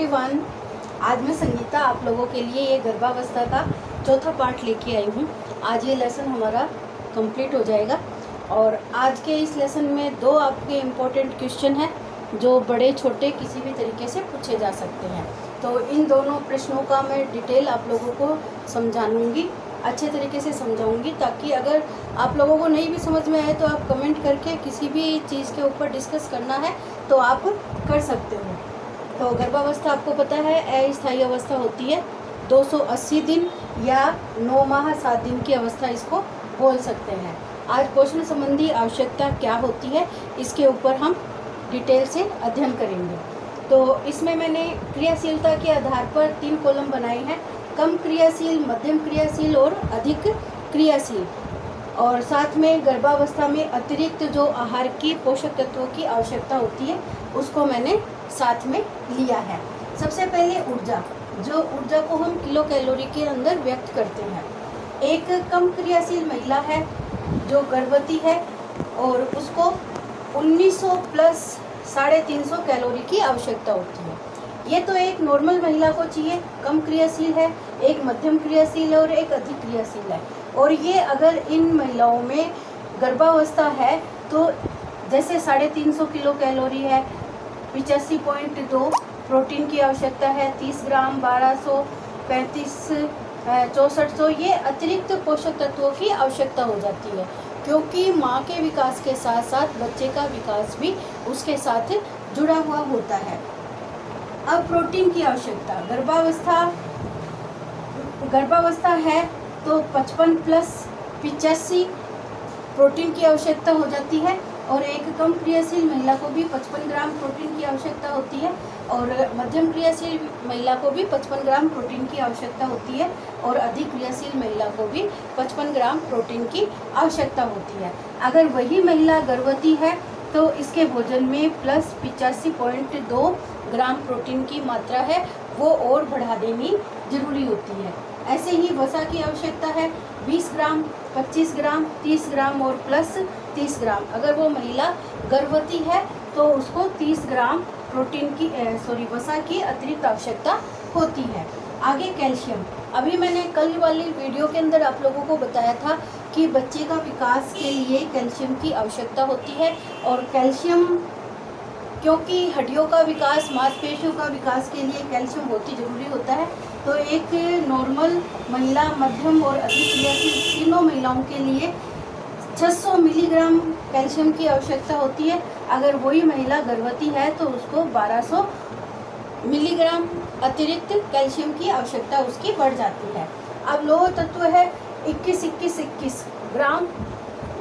Everyone, आज मैं संगीता आप लोगों के लिए ये गर्भावस्था का चौथा पार्ट लेके आई हूँ। आज ये लेसन हमारा कंप्लीट हो जाएगा और आज के इस लेसन में दो आपके इम्पोर्टेंट क्वेश्चन हैं जो बड़े छोटे किसी भी तरीके से पूछे जा सकते हैं। तो इन दोनों प्रश्नों का मैं डिटेल आप लोगों को समझाऊंगी, अच्छे तरीके से समझाऊंगी, ताकि अगर आप लोगों को नहीं भी समझ में आए तो आप कमेंट करके किसी भी चीज़ के ऊपर डिस्कस करना है तो आप कर सकते हो। तो गर्भावस्था आपको पता है अस्थायी अवस्था होती है, 280 दिन या 9 माह 7 दिन की अवस्था इसको बोल सकते हैं। आज पोषण संबंधी आवश्यकता क्या होती है इसके ऊपर हम डिटेल से अध्ययन करेंगे। तो इसमें मैंने क्रियाशीलता के आधार पर 3 कॉलम बनाए हैं, कम क्रियाशील, मध्यम क्रियाशील और अधिक क्रियाशील। और साथ में गर्भावस्था में अतिरिक्त जो आहार की पोषक तत्वों की आवश्यकता होती है उसको मैंने साथ में लिया है। सबसे पहले ऊर्जा, जो ऊर्जा को हम किलो कैलोरी के अंदर व्यक्त करते हैं। एक कम क्रियाशील महिला है जो गर्भवती है और उसको 1900 प्लस 350 कैलोरी की आवश्यकता होती है। ये तो एक नॉर्मल महिला को चाहिए, कम क्रियाशील है, एक मध्यम क्रियाशील है और एक अधिक क्रियाशील है। और ये अगर इन महिलाओं में गर्भावस्था है तो जैसे 350 किलो कैलोरी है, 85.2 प्रोटीन की आवश्यकता है, 30 ग्राम, 1200, 35, 6400 ये अतिरिक्त पोषक तत्वों की आवश्यकता हो जाती है, क्योंकि माँ के विकास के साथ साथ बच्चे का विकास भी उसके साथ जुड़ा हुआ होता है। अब प्रोटीन की आवश्यकता, गर्भावस्था है तो 55 प्लस 85 प्रोटीन की आवश्यकता हो जाती है। और एक कम क्रियाशील महिला को भी 55 ग्राम प्रोटीन की आवश्यकता होती है और मध्यम क्रियाशील महिला को भी 55 ग्राम प्रोटीन की आवश्यकता होती है और अधिक क्रियाशील महिला को भी 55 ग्राम प्रोटीन की आवश्यकता होती है। अगर वही महिला गर्भवती है तो इसके भोजन में प्लस 85.2 ग्राम प्रोटीन की मात्रा है वो और बढ़ा देनी जरूरी होती है। ऐसे ही वसा की आवश्यकता है 20 ग्राम, 25 ग्राम, 30 ग्राम और प्लस 30 ग्राम। अगर वो महिला गर्भवती है तो उसको 30 ग्राम प्रोटीन की वसा की अतिरिक्त आवश्यकता होती है। आगे कैल्शियम, अभी मैंने कल वाली वीडियो के अंदर आप लोगों को बताया था कि बच्चे का विकास के लिए कैल्शियम की आवश्यकता होती है। और कैल्शियम, क्योंकि हड्डियों का विकास, मांसपेशियों का विकास के लिए कैल्शियम बहुत ही ज़रूरी होता है। तो एक नॉर्मल महिला, मध्यम और अधिक क्रियाशील तीनों महिलाओं के लिए 600 मिलीग्राम कैल्शियम की आवश्यकता होती है। अगर वही महिला गर्भवती है तो उसको 1200 मिलीग्राम अतिरिक्त कैल्शियम की आवश्यकता उसकी बढ़ जाती है। अब लौह तत्व है 21 ग्राम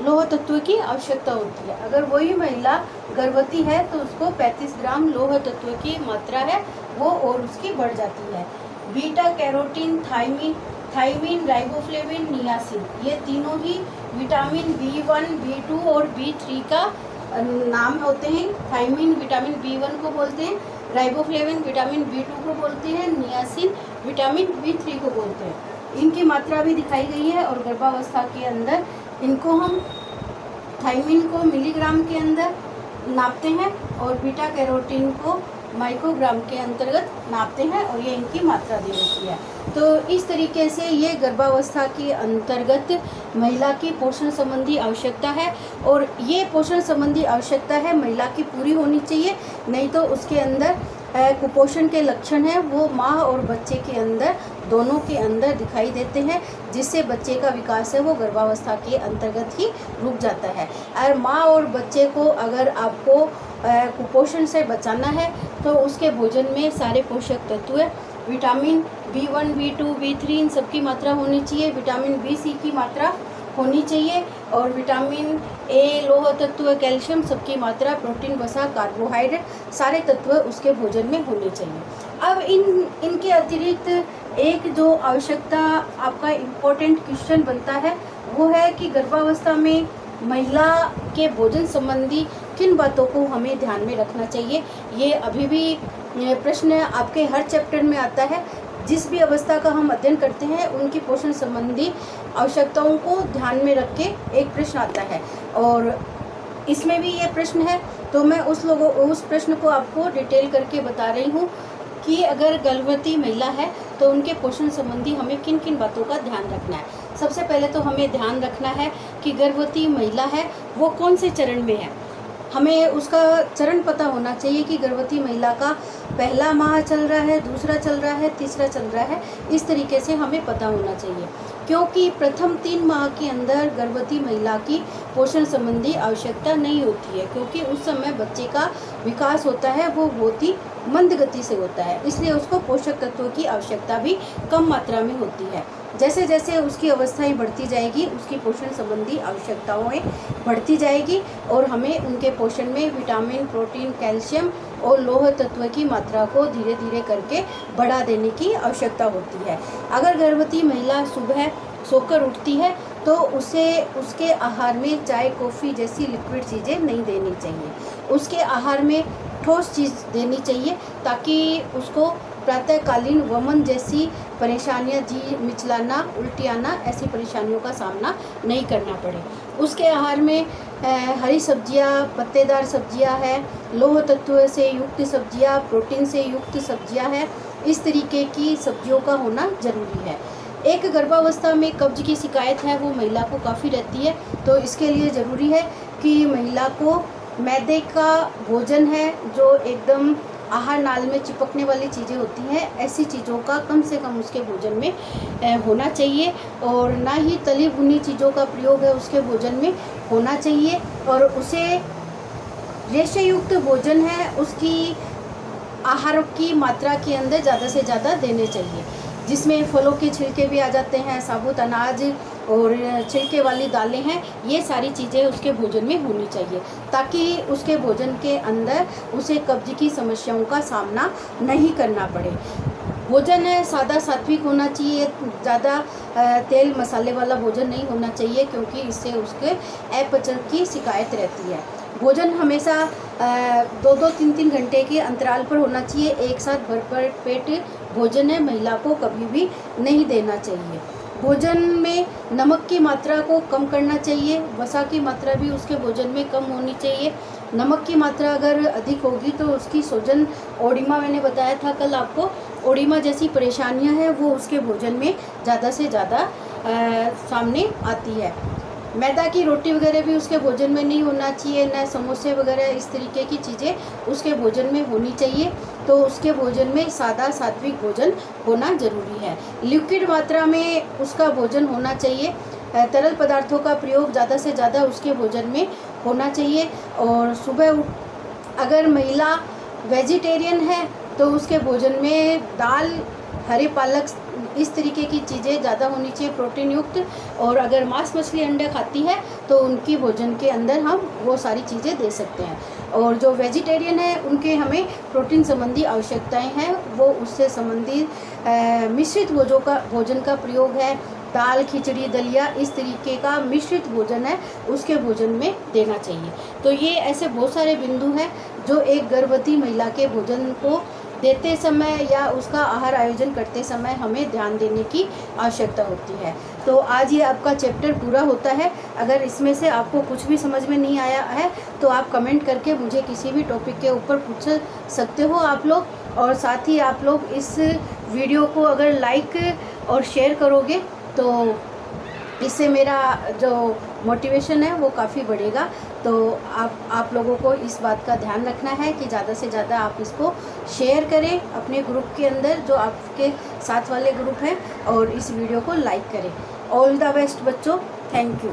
लौह तत्व की आवश्यकता होती है। अगर वही महिला गर्भवती है तो उसको 35 ग्राम लौह तत्व की मात्रा है वो और उसकी बढ़ जाती है। Beta carotene, thiamine, riboflavin, niacin, ये तीनों ही विटामिन B1, B2 और B3 का नाम होते हैं। थायमीन विटामिन B1 को बोलते हैं, राइबोफ्लेविन विटामिन B2 को बोलते हैं, नियासिन विटामिन B3 को बोलते हैं। इनकी मात्रा भी दिखाई गई है और गर्भावस्था के अंदर इनको हम थायमीन को मिलीग्राम के अंदर नापते हैं और बीटा कैरोटीन को माइक्रोग्राम के अंतर्गत नापते हैं और ये इनकी मात्रा दे रखी है। तो इस तरीके से ये गर्भावस्था के अंतर्गत महिला की पोषण संबंधी आवश्यकता है और ये पोषण संबंधी आवश्यकता है महिला की पूरी होनी चाहिए, नहीं तो उसके अंदर कुपोषण के लक्षण हैं वो माँ और बच्चे के अंदर, दोनों के अंदर दिखाई देते हैं, जिससे बच्चे का विकास है वो गर्भावस्था के अंतर्गत ही रुक जाता है। और माँ और बच्चे को अगर आपको कुपोषण से बचाना है तो उसके भोजन में सारे पोषक तत्व, विटामिन B1, B2, B3 इन सब की मात्रा होनी चाहिए, विटामिन B, C की मात्रा होनी चाहिए और विटामिन A, लौह तत्व, कैल्शियम सबकी मात्रा, प्रोटीन, वसा, कार्बोहाइड्रेट सारे तत्व उसके भोजन में होने चाहिए। अब इनके अतिरिक्त एक जो आवश्यकता आपका इम्पोर्टेंट क्वेश्चन बनता है वो है कि गर्भावस्था में महिला के भोजन संबंधी किन बातों को हमें ध्यान में रखना चाहिए। ये अभी भी प्रश्न आपके हर चैप्टर में आता है। जिस भी अवस्था का हम अध्ययन करते हैं उनकी पोषण संबंधी आवश्यकताओं को ध्यान में रख के एक प्रश्न आता है और इसमें भी ये प्रश्न है, तो मैं उस प्रश्न को आपको डिटेल करके बता रही हूँ। कि अगर गर्भवती महिला है तो उनके पोषण संबंधी हमें किन किन बातों का ध्यान रखना है। सबसे पहले तो हमें ध्यान रखना है कि गर्भवती महिला है वो कौन से चरण में है। हमें उसका चरण पता होना चाहिए कि गर्भवती महिला का पहला माह चल रहा है, दूसरा चल रहा है, तीसरा चल रहा है। इस तरीके से हमें पता होना चाहिए, क्योंकि प्रथम 3 माह के अंदर गर्भवती महिला की पोषण संबंधी आवश्यकता नहीं होती है, क्योंकि उस समय बच्चे का विकास होता है वो बहुत ही मंद गति से होता है, इसलिए उसको पोषक तत्वों की आवश्यकता भी कम मात्रा में होती है। जैसे जैसे उसकी अवस्थाएं बढ़ती जाएगी उसकी पोषण संबंधी आवश्यकताएं बढ़ती जाएगी और हमें उनके पोषण में विटामिन, प्रोटीन, कैल्शियम और लोह तत्व की मात्रा को धीरे धीरे करके बढ़ा देने की आवश्यकता होती है। अगर गर्भवती महिला सुबह सोकर उठती है तो उसे उसके आहार में चाय, कॉफ़ी जैसी लिक्विड चीज़ें नहीं देनी चाहिए। उसके आहार में ठोस चीज़ देनी चाहिए ताकि उसको प्रातःकालीन वमन जैसी परेशानियां, जी मिचलाना, उल्टी आना, ऐसी परेशानियों का सामना नहीं करना पड़े। उसके आहार में हरी सब्जियां, पत्तेदार सब्जियां हैं, लोह तत्व से युक्त सब्जियां, प्रोटीन से युक्त सब्जियां हैं। इस तरीके की सब्जियों का होना ज़रूरी है। एक गर्भावस्था में कब्ज की शिकायत है वो महिला को काफ़ी रहती है, तो इसके लिए ज़रूरी है कि महिला को मैदे का भोजन है जो एकदम आहार नाल में चिपकने वाली चीज़ें होती हैं, ऐसी चीज़ों का कम से कम उसके भोजन में होना चाहिए और ना ही तली भुनी चीज़ों का प्रयोग है उसके भोजन में होना चाहिए। और उसे रेशेयुक्त भोजन है उसकी आहार की मात्रा के अंदर ज़्यादा से ज़्यादा देने चाहिए, जिसमें फलों के छिलके भी आ जाते हैं, साबुत अनाज और छिलके वाली दालें हैं। ये सारी चीज़ें उसके भोजन में होनी चाहिए ताकि उसके भोजन के अंदर उसे कब्ज की समस्याओं का सामना नहीं करना पड़े। भोजन है सादा सात्विक होना चाहिए, ज़्यादा तेल मसाले वाला भोजन नहीं होना चाहिए, क्योंकि इससे उसके अपचन की शिकायत रहती है। भोजन हमेशा 2-2, 3-3 घंटे के अंतराल पर होना चाहिए। एक साथ भर पेट भोजन है महिला को कभी भी नहीं देना चाहिए। भोजन में नमक की मात्रा को कम करना चाहिए, वसा की मात्रा भी उसके भोजन में कम होनी चाहिए। नमक की मात्रा अगर अधिक होगी तो उसकी सूजन, ओडिमा, मैंने बताया था कल आपको, ओडिमा जैसी परेशानियां हैं वो उसके भोजन में ज़्यादा से ज़्यादा सामने आती है। मैदा की रोटी वगैरह भी उसके भोजन में नहीं होना चाहिए, न समोसे वगैरह इस तरीके की चीज़ें उसके भोजन में होनी चाहिए। तो उसके भोजन में सादा सात्विक भोजन होना ज़रूरी है। लिक्विड मात्रा में उसका भोजन होना चाहिए। तरल पदार्थों का प्रयोग ज़्यादा से ज़्यादा उसके भोजन में होना चाहिए। और सुबह अगर महिला वेजिटेरियन है तो उसके भोजन में दाल, हरे पालक, इस तरीके की चीज़ें ज़्यादा होनी चाहिए, प्रोटीन युक्त। और अगर मांस, मछली, अंडे खाती है तो उनकी भोजन के अंदर हम वो सारी चीज़ें दे सकते हैं। और जो वेजिटेरियन है उनके हमें प्रोटीन संबंधी आवश्यकताएं हैं, वो उससे संबंधित मिश्रित भोजन का प्रयोग है। दाल, खिचड़ी, दलिया, इस तरीके का मिश्रित भोजन है उसके भोजन में देना चाहिए। तो ये ऐसे बहुत सारे बिंदु हैं जो एक गर्भवती महिला के भोजन को देते समय या उसका आहार आयोजन करते समय हमें ध्यान देने की आवश्यकता होती है। तो आज ये आपका चैप्टर पूरा होता है। अगर इसमें से आपको कुछ भी समझ में नहीं आया है तो आप कमेंट करके मुझे किसी भी टॉपिक के ऊपर पूछ सकते हो आप लोग। और साथ ही आप लोग इस वीडियो को अगर लाइक और शेयर करोगे तो इससे मेरा जो मोटिवेशन है वो काफ़ी बढ़ेगा। तो आप लोगों को इस बात का ध्यान रखना है कि ज़्यादा से ज़्यादा आप इसको शेयर करें अपने ग्रुप के अंदर, जो आपके साथ वाले ग्रुप हैं, और इस वीडियो को लाइक करें। ऑल द बेस्ट बच्चों, थैंक यू।